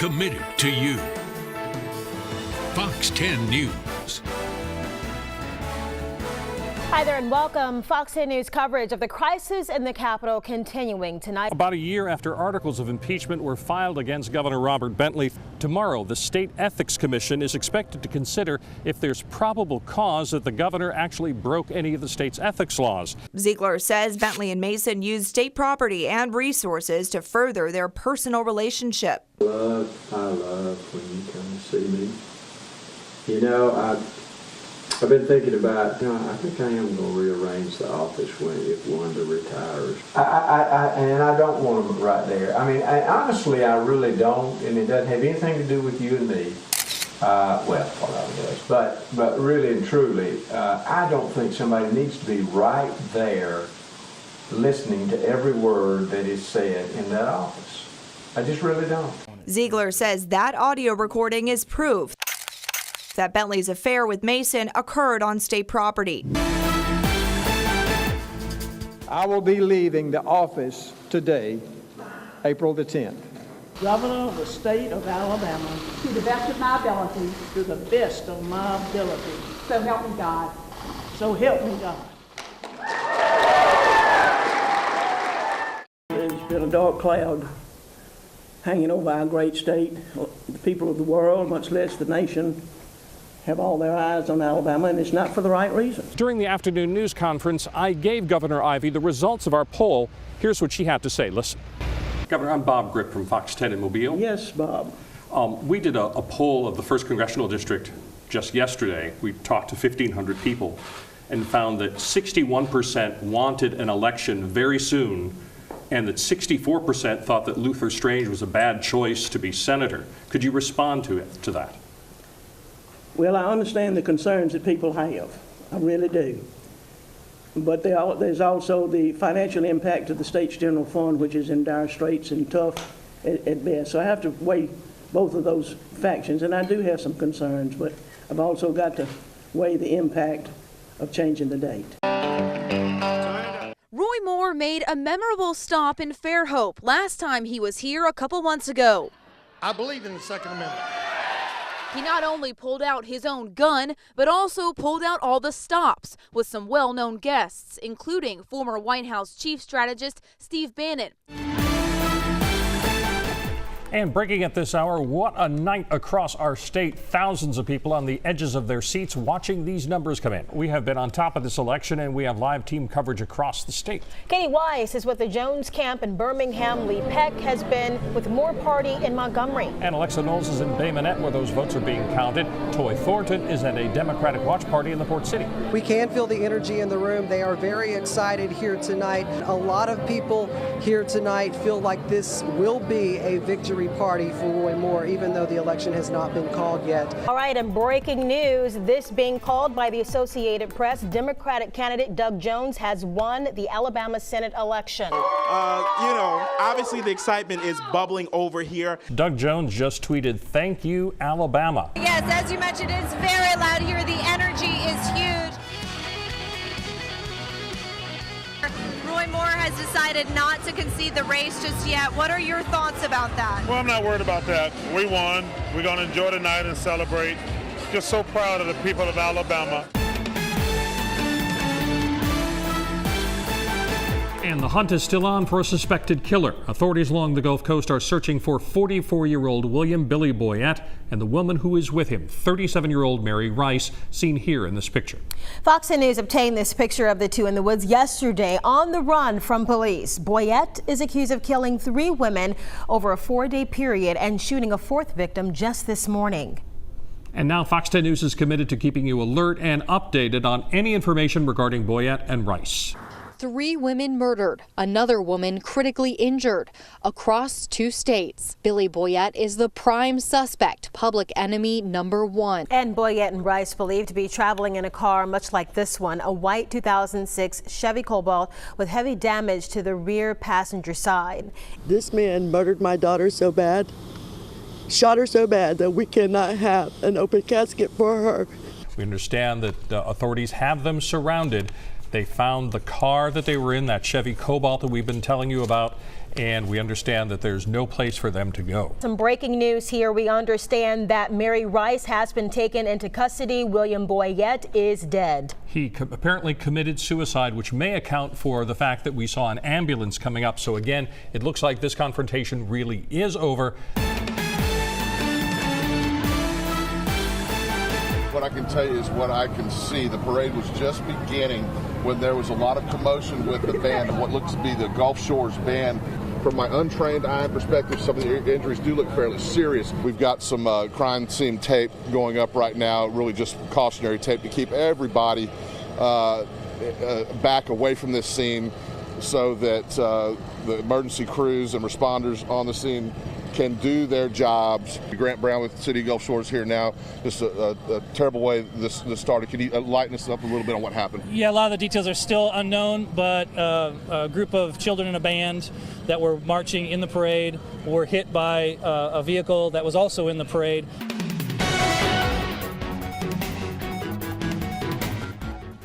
committed to you. Fox 10 News. Hi there and welcome. Fox 10 News coverage of the crisis in the Capitol continuing tonight. About a year after articles of impeachment were filed against Governor Robert Bentley, tomorrow the State Ethics Commission is expected to consider if there's probable cause that the governor actually broke any of the state's ethics laws. Ziegler says Bentley and Mason used state property and resources to further their personal relationship. I love when you come to see me. You know, I've been thinking about, I think I am going to rearrange the office if Wanda retires. And I don't want them right there. I mean, honestly, I really don't, and it doesn't have anything to do with you and me. Well, what I does, but really and truly, I don't think somebody needs to be right there listening to every word that is said in that office. I just really don't. Ziegler says that audio recording is proof that Bentley's affair with Mason occurred on state property. I will be leaving the office today, April the 10th. Governor of the state of Alabama. To the best of my ability. To the best of my ability. So help me God. So help me God. There's been a dark cloud hanging over our great state. The people of the world, much less the nation, have all their eyes on Alabama, and it's not for the right reasons. During the afternoon news conference, I gave Governor Ivey the results of our poll. Here's what she had to say. Listen. Governor, I'm Bob Grip from Fox 10 in Mobile. Yes, Bob. We did a poll of the 1st Congressional District just yesterday. We talked to 1,500 people and found that 61% wanted an election very soon, and that 64% thought that Luther Strange was a bad choice to be senator. Could you respond to that? Well, I understand the concerns that people have. I really do. But there's also the financial impact of the state's general fund, which is in dire straits and tough at best. So I have to weigh both of those factions, and I do have some concerns, but I've also got to weigh the impact of changing the date. Roy Moore made a memorable stop in Fairhope last time he was here a couple months ago. I believe in the Second Amendment. He not only pulled out his own gun, but also pulled out all the stops with some well-known guests, including former White House chief strategist Steve Bannon. And breaking at this hour, what a night across our state. Thousands of people on the edges of their seats watching these numbers come in. We have been on top of this election, and we have live team coverage across the state. Katie Weiss is with the Jones camp in Birmingham. Lee Peck has been with Moore Party in Montgomery. And Alexa Knowles is in Bay Minette, where those votes are being counted. Toy Thornton is at a Democratic watch party in the Port City. We can feel the energy in the room. They are very excited here tonight. A lot of people here tonight feel like this will be a victory party for Roy Moore, even though the election has not been called yet. All right, and breaking news, this being called by the Associated Press, Democratic candidate Doug Jones has won the Alabama Senate election. Obviously the excitement is bubbling over here. Doug Jones just tweeted, "Thank you, Alabama." Yes, as you mentioned, it's very loud here. The energy is huge. Roy Moore has decided not to concede the race just yet. What are your thoughts about that? Well, I'm not worried about that. We won. We're going to enjoy the night and celebrate. Just so proud of the people of Alabama. And the hunt is still on for a suspected killer. Authorities along the Gulf Coast are searching for 44-year-old William Billy Boyette and the woman who is with him, 37-year-old Mary Rice, seen here in this picture. Fox 10 News obtained this picture of the two in the woods yesterday on the run from police. Boyette is accused of killing 3 women over a 4-day period and shooting a 4th victim just this morning. And now Fox 10 News is committed to keeping you alert and updated on any information regarding Boyette and Rice. 3 women murdered, another woman critically injured across 2 states. Billy Boyette is the prime suspect, public enemy number 1. And Boyette and Rice believed to be traveling in a car much like this one, a white 2006 Chevy Cobalt with heavy damage to the rear passenger side. This man murdered my daughter so bad, shot her so bad that we cannot have an open casket for her. We understand that authorities have them surrounded. They found the car that they were in, that Chevy Cobalt that we've been telling you about, and we understand that there's no place for them to go. Some breaking news here. We understand that Mary Rice has been taken into custody. William Boyette is dead. He apparently committed suicide, which may account for the fact that we saw an ambulance coming up. So again, it looks like this confrontation really is over. What I can tell you is what I can see. The parade was just beginning when there was a lot of commotion with the band and what looks to be the Gulf Shores band. From my untrained eye perspective, some of the injuries do look fairly serious. We've got some crime scene tape going up right now, really just cautionary tape to keep everybody back away from this scene so that the emergency crews and responders on the scene can do their jobs. Grant Brown with the City of Gulf Shores here now. Just a terrible way this started. Can you lighten us up a little bit on what happened? Yeah, a lot of the details are still unknown, but a group of children in a band that were marching in the parade were hit by a vehicle that was also in the parade.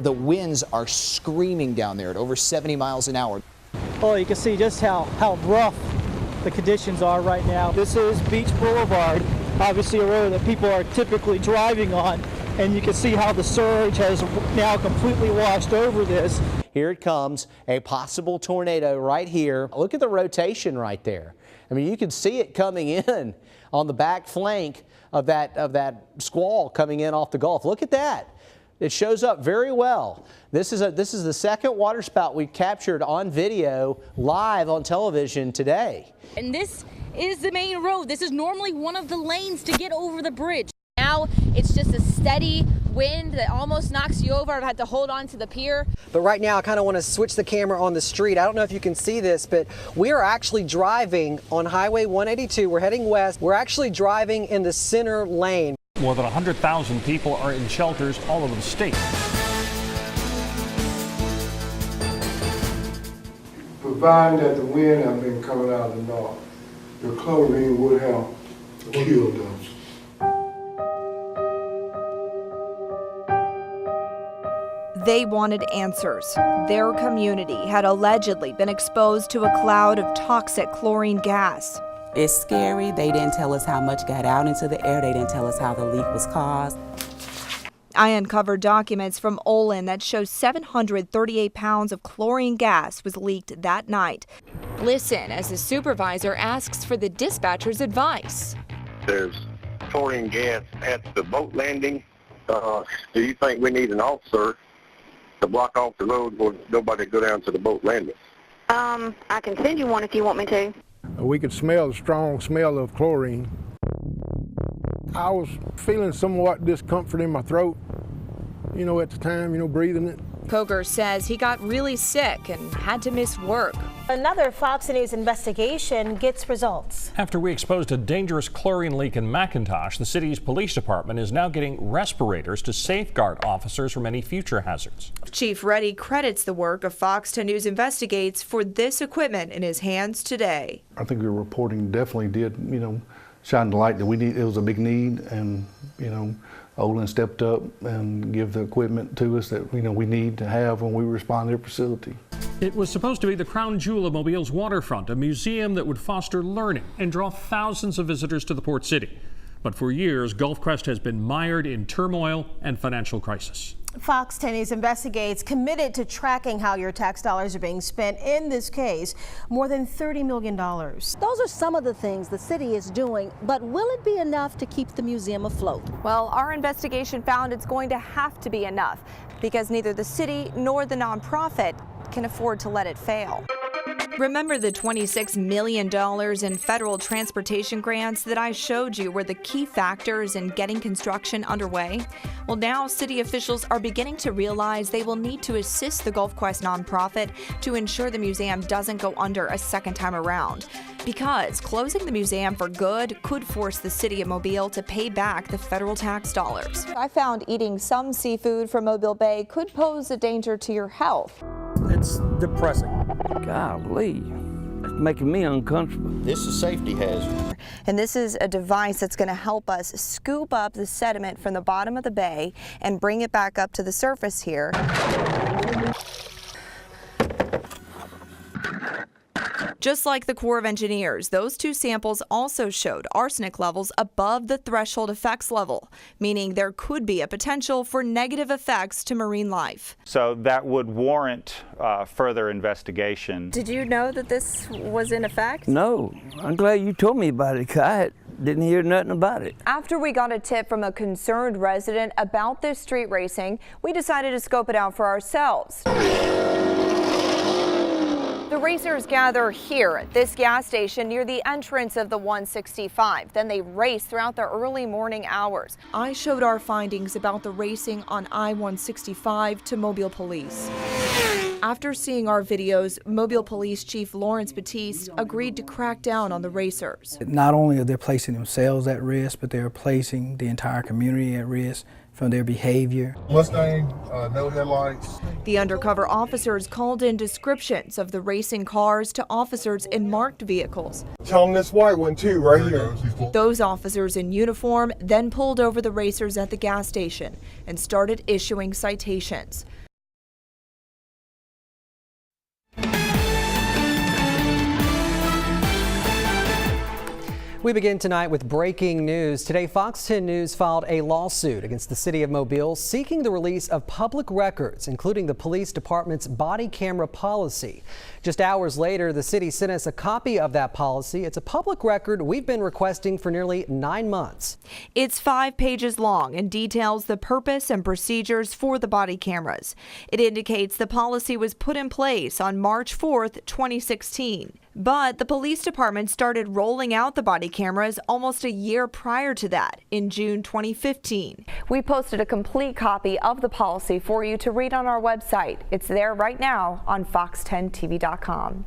The winds are screaming down there at over 70 miles an hour. Oh, you can see just how rough the conditions are right now. This is Beach Boulevard, obviously a road that people are typically driving on, and you can see how the surge has now completely washed over this. Here it comes, a possible tornado right here. Look at the rotation right there. I mean, you can see it coming in on the back flank of that squall coming in off the Gulf. Look at that. It shows up very well. This is the second waterspout we've captured on video live on television today. And this is the main road. This is normally one of the lanes to get over the bridge. Now it's just a steady wind that almost knocks you over. I've had to hold on to the pier. But right now I kind of want to switch the camera on the street. I don't know if you can see this, but we are actually driving on Highway 182. We're heading west. We're actually driving in the center lane. More than 100,000 people are in shelters all over the state. Providing that the wind has been coming out of the north, the chlorine would have killed us. They wanted answers. Their community had allegedly been exposed to a cloud of toxic chlorine gas. It's scary. They didn't tell us how much got out into the air. They didn't tell us how the leak was caused. I uncovered documents from Olin that show 738 pounds of chlorine gas was leaked that night. Listen as the supervisor asks for the dispatcher's advice. There's chlorine gas at the boat landing. Do you think we need an officer to block off the road for nobody to go down to the boat landing? I can send you one if you want me to. We could smell the strong smell of chlorine. I was feeling somewhat discomfort in my throat, at the time, breathing it. Coker says he got really sick and had to miss work. Another Fox News investigation gets results. After we exposed a dangerous chlorine leak in McIntosh, the city's police department is now getting respirators to safeguard officers from any future hazards. Chief Reddy credits the work of Fox 10 News Investigates for this equipment in his hands today. I think your reporting definitely did, shine the light that we need. It was a big need, and Olin stepped up and give the equipment to us that we need to have when we respond to their facility. It was supposed to be the crown jewel of Mobile's waterfront, a museum that would foster learning and draw thousands of visitors to the port city. But for years, Gulf Crest has been mired in turmoil and financial crisis. Fox 10 News Investigates committed to tracking how your tax dollars are being spent. In this case, more than $30 million. Those are some of the things the city is doing, but will it be enough to keep the museum afloat? Well, our investigation found it's going to have to be enough because neither the city nor the nonprofit can afford to let it fail. Remember the $26 million in federal transportation grants that I showed you were the key factors in getting construction underway? Well, now city officials are beginning to realize they will need to assist the Gulf Quest nonprofit to ensure the museum doesn't go under a second time around. Because closing the museum for good could force the city of Mobile to pay back the federal tax dollars. I found eating some seafood from Mobile Bay could pose a danger to your health. It's depressing. Golly, it's making me uncomfortable. This is a safety hazard. And this is a device that's going to help us scoop up the sediment from the bottom of the bay and bring it back up to the surface here. Just like the Corps of Engineers, those two samples also showed arsenic levels above the threshold effects level, meaning there could be a potential for negative effects to marine life. So that would warrant further investigation. Did you know that this was in effect? No, I'm glad you told me about it, 'cause I didn't hear nothing about it. After we got a tip from a concerned resident about this street racing, we decided to scope it out for ourselves. The racers gather here at this gas station near the entrance of the 165. Then they race throughout the early morning hours. I showed our findings about the racing on I-165 to Mobile Police. After seeing our videos, Mobile Police Chief Lawrence Batiste agreed to crack down on the racers. Not only are they placing themselves at risk, but they're placing the entire community at risk from their behavior. Mustang, no headlights. The undercover officers called in descriptions of the racing cars to officers in marked vehicles. Tell them this white one too, right here. Those officers in uniform then pulled over the racers at the gas station and started issuing citations. We begin tonight with breaking news. Today, Fox 10 News filed a lawsuit against the city of Mobile seeking the release of public records, including the police department's body camera policy. Just hours later, the city sent us a copy of that policy. It's a public record we've been requesting for nearly 9 months. It's 5 pages long and details the purpose and procedures for the body cameras. It indicates the policy was put in place on March 4th, 2016. But the police department started rolling out the body cameras almost a year prior to that, in June 2015. We posted a complete copy of the policy for you to read on our website. It's there right now on fox10tv.com.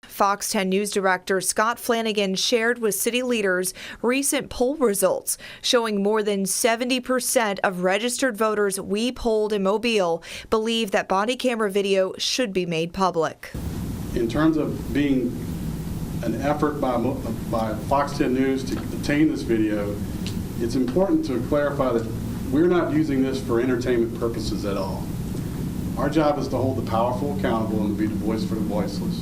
Fox 10 News Director Scott Flanagan shared with city leaders recent poll results showing more than 70% of registered voters we polled in Mobile believe that body camera video should be made public. In terms of being an effort by Fox 10 News to obtain this video, it's important to clarify that we're not using this for entertainment purposes at all. Our job is to hold the powerful accountable and to be the voice for the voiceless.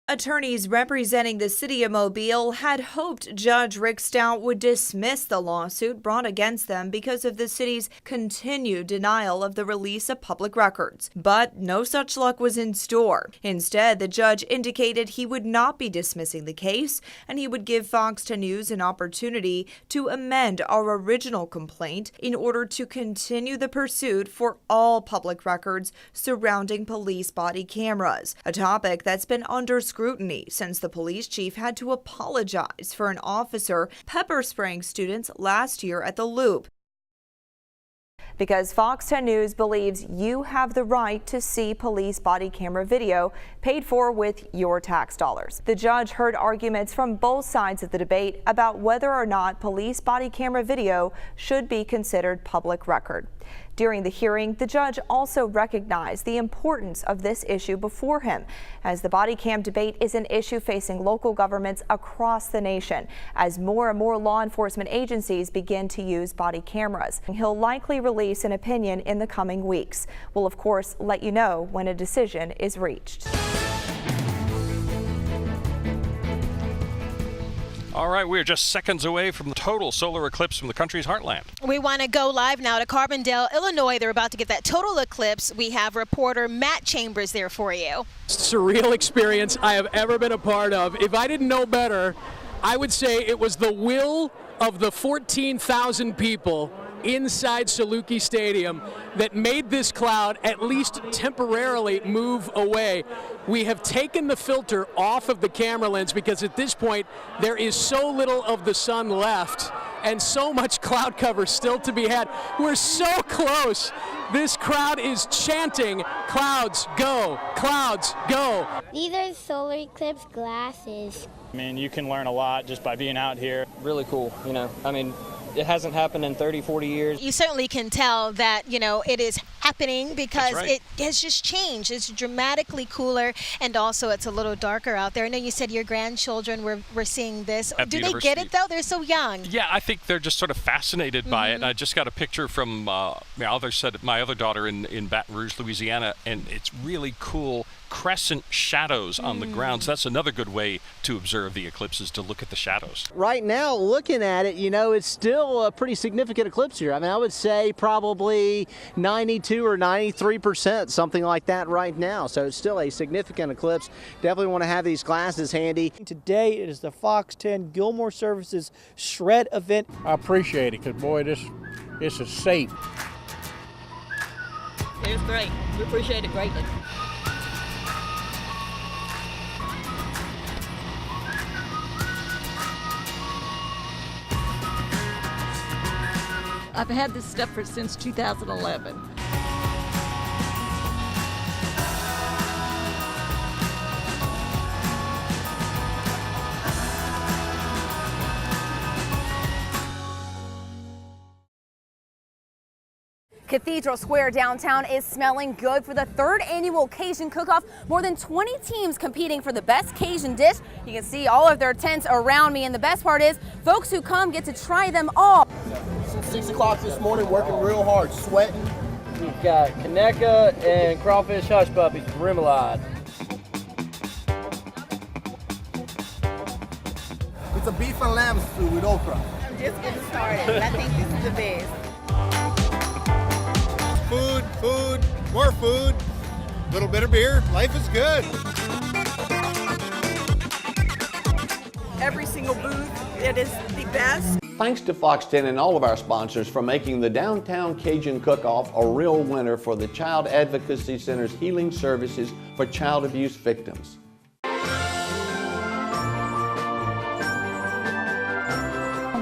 Attorneys representing the city of Mobile had hoped Judge Rick Stout would dismiss the lawsuit brought against them because of the city's continued denial of the release of public records. But no such luck was in store. Instead, the judge indicated he would not be dismissing the case, and he would give Fox 10 News an opportunity to amend our original complaint in order to continue the pursuit for all public records surrounding police body cameras, a topic that's been under scrutiny since the police chief had to apologize for an officer pepper spraying students last year at the Loop. Because Fox 10 News believes you have the right to see police body camera video paid for with your tax dollars. The judge heard arguments from both sides of the debate about whether or not police body camera video should be considered public record. During the hearing, the judge also recognized the importance of this issue before him, as the body cam debate is an issue facing local governments across the nation, as more and more law enforcement agencies begin to use body cameras. He'll likely release an opinion in the coming weeks. We'll, of course, let you know when a decision is reached. All right, we're just seconds away from the total solar eclipse from the country's heartland. We want to go live now to Carbondale, Illinois. They're about to get that total eclipse. We have reporter Matt Chambers there for you. Surreal experience I have ever been a part of. If I didn't know better, I would say it was the will of the 14,000 people inside Saluki Stadium that made this cloud at least temporarily move away. We have taken the filter off of the camera lens because at this point there is so little of the sun left and so much cloud cover still to be had. We're so close. This crowd is chanting, "Clouds go, clouds go." These are solar eclipse glasses. I mean, you can learn a lot just by being out here. Really cool, you know. I mean, it hasn't happened in 30, 40 years. You certainly can tell that, you know, it is happening because That's right. it has just changed. It's dramatically cooler, and also it's a little darker out there. I know you said your grandchildren were seeing this. At Do the they get it, though? They're so young. Yeah, I think they're just sort of fascinated by it. And I just got a picture from my other daughter in Baton Rouge, Louisiana, and it's really cool crescent shadows on the ground. So that's another good way to observe the eclipse, is to look at the shadows. Right now, looking at it, you know, it's still a pretty significant eclipse here. I mean, I would say probably 92 or 93%, something like that right now. So it's still a significant eclipse. Definitely want to have these glasses handy. Today it is the Fox 10 Gilmore Services Shred event. I appreciate it because, boy, this is safe. It was great. We appreciate it greatly. I've had this stuff since 2011. Cathedral Square downtown is smelling good for the 3rd annual Cajun Cook-Off. More than 20 teams competing for the best Cajun dish. You can see all of their tents around me, and the best part is folks who come get to try them all. Since 6 o'clock this morning, working real hard, sweating. We've got Conecuh and crawfish hush puppies, remoulade. It's a beef and lamb stew with okra. I'm just getting started. I think this is the best. Food, more food, a little bit of beer. Life is good. Every single booth, it is the best. Thanks to Fox 10 and all of our sponsors for making the Downtown Cajun Cook-Off a real winner for the Child Advocacy Center's healing services for child abuse victims.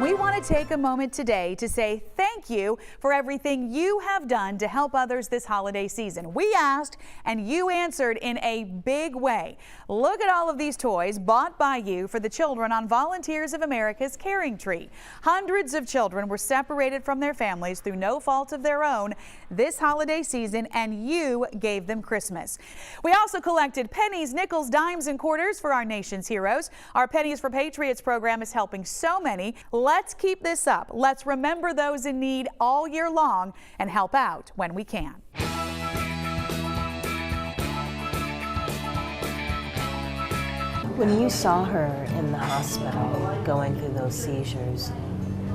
We want to take a moment today to say thank you for everything you have done to help others this holiday season. We asked and you answered in a big way. Look at all of these toys bought by you for the children on Volunteers of America's Caring Tree. Hundreds of children were separated from their families through no fault of their own this holiday season, and you gave them Christmas. We also collected pennies, nickels, dimes, and quarters for our nation's heroes. Our Pennies for Patriots program is helping so many. Let's keep this up. Let's remember those in need all year long and help out when we can. When you saw her in the hospital going through those seizures,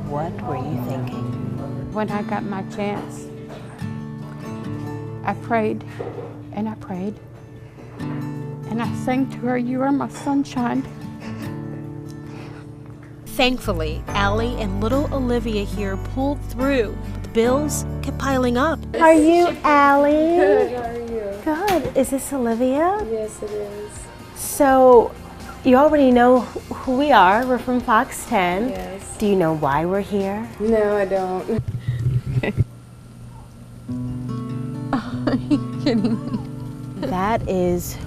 what were you thinking? When I got my chance, I prayed and I prayed. And I sang to her, "You are my sunshine." Thankfully, Allie and little Olivia here pulled through, but the bills kept piling up. Are you Allie? Good, how are you? Good. Is this Olivia? Yes, it is. So, you already know who we are. We're from Fox 10. Yes. Do you know why we're here? No, I don't. Are you kidding me? That is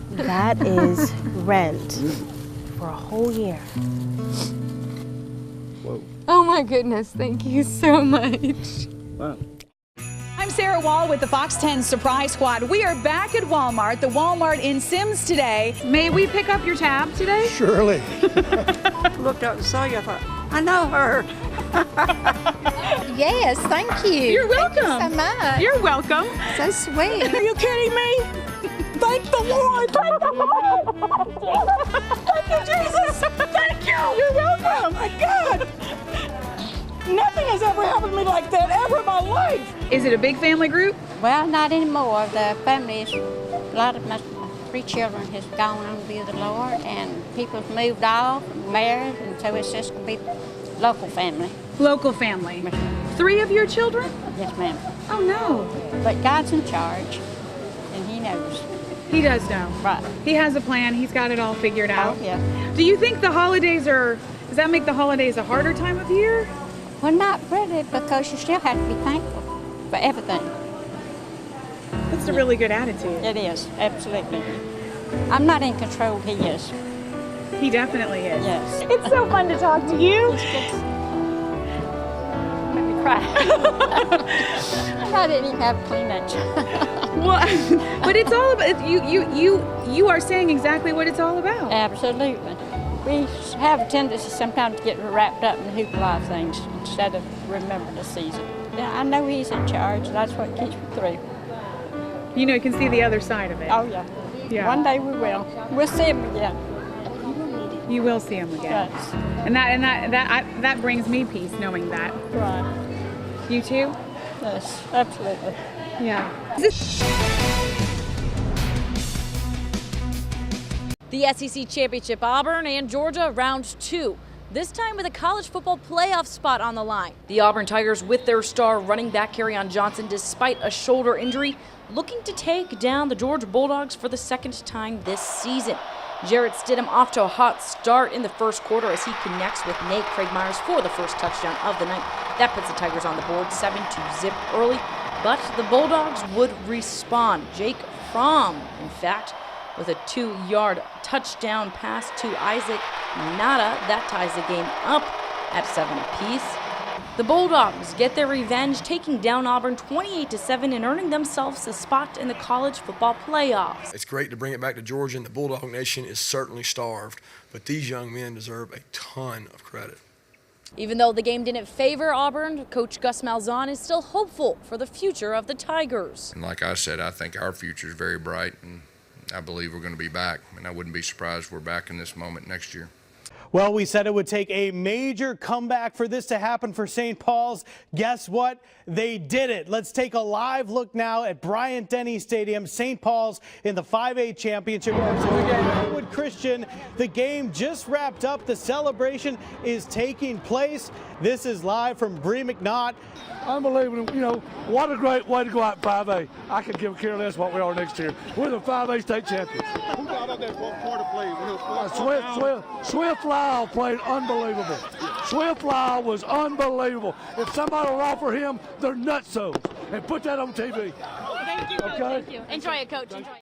rent for a whole year. Oh my goodness, thank you so much. Wow. I'm Sarah Wall with the Fox 10 Surprise Squad. We are back at Walmart, the Walmart in Sims today. May we pick up your tab today? Surely. Looked up and saw you, I thought, I know her. Yes, thank you. You're welcome. Thank you so much. You're welcome. So sweet. Are you kidding me? Thank the Lord. Thank the Lord. Thank you, Jesus. Thank you. You're welcome. My God. Nothing has ever happened to me like that ever in my life. Is it a big family group? Well, not anymore. The family is, a lot of my 3 children has gone on to be with the Lord, and people have moved off, married, and so it's just going to be local family. Local family. 3 of your children? Yes, ma'am. Oh, no. But God's in charge, and He knows. He does know. Right. He has a plan. He's got it all figured out. Oh, yeah. Do you think the holidays does that make the holidays a harder time of year? Well, not really, because you still have to be thankful for everything. That's a really good attitude. It is, absolutely. I'm not in control, He is. He definitely is. Yes. It's so fun to talk to you. try. I didn't even have Kleenex. Well, but it's all about you are saying exactly what it's all about. Absolutely. We have a tendency sometimes to get wrapped up in hoopla things instead of remember the season. Yeah, I know he's in charge. That's what keeps me through. You know, you can see the other side of it. Oh yeah. Yeah. One day we will. We'll see him again. You will see him again. Yes. And that brings me peace knowing that. Right. You too? Yes, absolutely. Yeah. The SEC Championship, Auburn and Georgia, round 2. This time with a college football playoff spot on the line. The Auburn Tigers, with their star running back Kerryon Johnson, despite a shoulder injury, looking to take down the Georgia Bulldogs for the second time this season. Jarrett Stidham off to a hot start in the first quarter as he connects with Nate Craig Myers for the first touchdown of the night. That puts the Tigers on the board 7-0 early, but the Bulldogs would respond. Jake Fromm, in fact, with a 2-yard touchdown pass to Isaac Nada. That ties the game up at 7 apiece. The Bulldogs get their revenge, taking down Auburn 28-7 and earning themselves a spot in the college football playoffs. It's great to bring it back to Georgia, and the Bulldog Nation is certainly starved, but these young men deserve a ton of credit. Even though the game didn't favor Auburn, Coach Gus Malzahn is still hopeful for the future of the Tigers. And like I said, I think our future is very bright, and I believe we're going to be back, and I wouldn't be surprised if we're back in this moment next year. Well, we said it would take a major comeback for this to happen for St. Paul's. Guess what? They did it. Let's take a live look now at Bryant-Denny Stadium, St. Paul's in the 5A championship. Elwood Christian, the game just wrapped up. The celebration is taking place. This is live from Bree McNaught. Unbelievable. You know, what a great way to go out in 5A. I could give a care less what we are next year. We're the 5A state champions. Who got up there for to play? Swift Lyle played unbelievable. Swift Lyle was unbelievable. If somebody will offer him their nutsos and put that on TV. Thank you, Coach. Okay? Thank you. Enjoy it, Coach. Enjoy it.